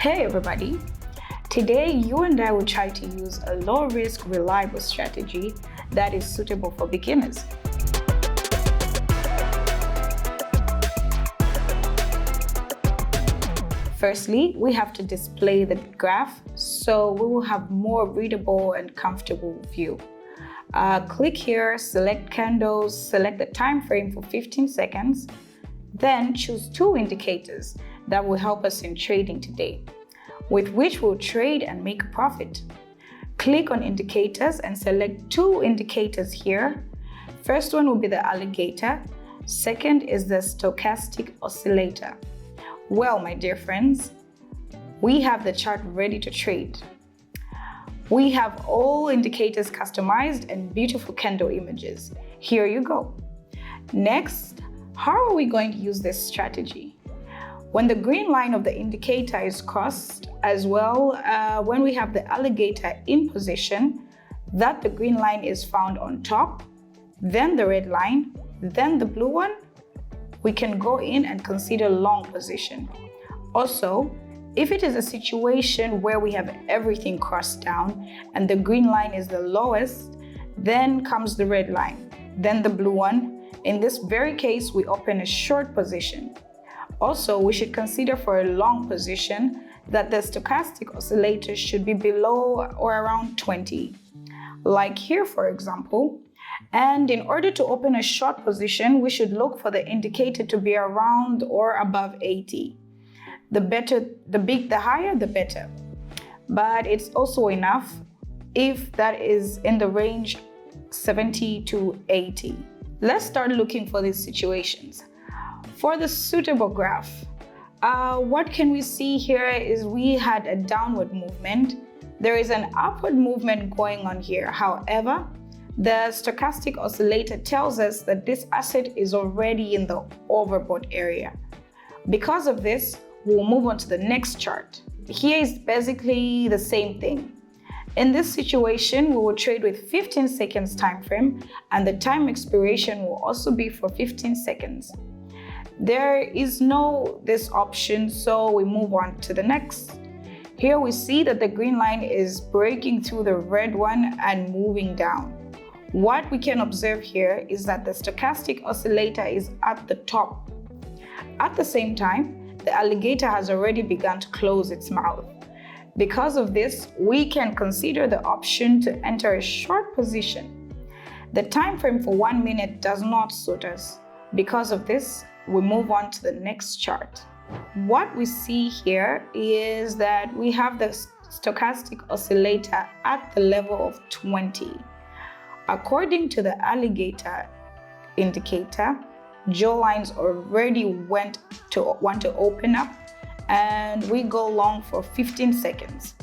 Hey everybody! Today you and I will try to use a low-risk, reliable strategy that is suitable for beginners. Firstly, we have to display the graph so we will have more readable and comfortable view. Click here, select candles, select the time frame for 15 seconds, then choose two indicators that will help us in trading today, with which we'll trade and make a profit. Click on indicators and select two indicators here. First one will be the alligator, second is the stochastic oscillator. Well, my dear friends, we have the chart ready to trade. We have all indicators customized and beautiful candle images. Here you go. Next, how are we going to use this strategy? When the green line of the indicator is crossed, as well when we have the alligator in position, that the green line is found on top, then the red line, then the blue one, we can go in and consider long position. Also, if it is a situation where we have everything crossed down and the green line is the lowest, then comes the red line, then the blue one. In this very case, we open a short position. Also, we should consider for a long position that the stochastic oscillator should be below or around 20, like here for example. And in order to open a short position, we should look for the indicator to be around or above 80. The higher, the better. But it's also enough if that is in the range 70 to 80. Let's start looking for these situations. For the suitable graph, what can we see here is we had a downward movement. There is an upward movement going on here. However, the stochastic oscillator tells us that this asset is already in the overbought area. Because of this, we'll move on to the next chart. Here is basically the same thing. In this situation, we will trade with 15 seconds time frame, and the time expiration will also be for 15 seconds. There is no this option, so we move on to the next. Here we see that the green line is breaking through the red one and moving down. What we can observe here is that the stochastic oscillator is at the top. At the same time, the alligator has already begun to close its mouth. Because of this, we can consider the option to enter a short position. The time frame for 1 minute does not suit us. Because of this, we move on to the next chart. What we see here is that we have the stochastic oscillator at the level of 20. According to the alligator indicator, jaw lines already want to open up, and we go long for 15 seconds.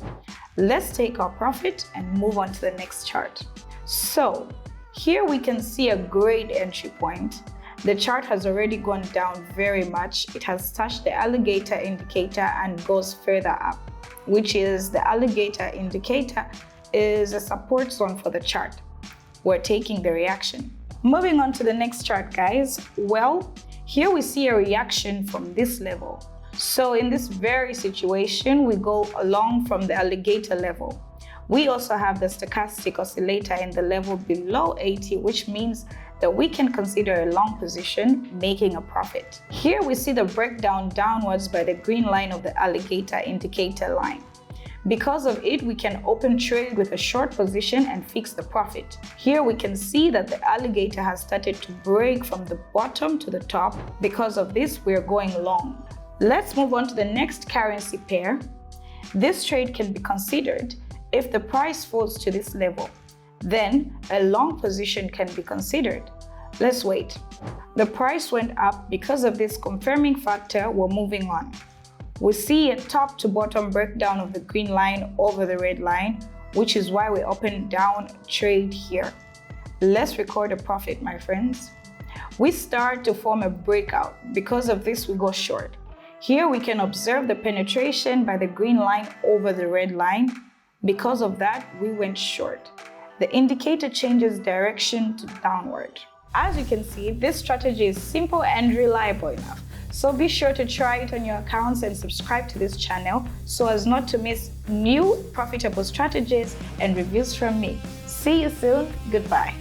Let's take our profit and move on to the next chart. So here we can see a great entry point. The chart has already gone down very much. It has touched the alligator indicator and goes further up, which is the alligator indicator is a support zone for the chart. We're taking the reaction. Moving on to the next chart, guys. Well, here we see a reaction from this level. So in this very situation, we go along from the alligator level. We also have the stochastic oscillator in the level below 80, which means that we can consider a long position, making a profit. Here we see the breakdown downwards by the green line of the alligator indicator line. Because of it, we can open trade with a short position and fix the profit. Here we can see that the alligator has started to break from the bottom to the top. Because of this, we're going long. Let's move on to the next currency pair. This trade can be considered if the price falls to this level. Then a long position can be considered. Let's wait. The price went up. Because of this confirming factor, we're moving on. We see a top to bottom breakdown of the green line over the red line, which is why we open down trade here. Let's record a profit, my friends. We start to form a breakout. Because of this, we go short. Here we can observe the penetration by the green line over the red line. Because of that, we went short. The indicator changes direction to downward. As you can see, this strategy is simple and reliable enough. So be sure to try it on your accounts and subscribe to this channel so as not to miss new profitable strategies and reviews from me. See you soon. Goodbye.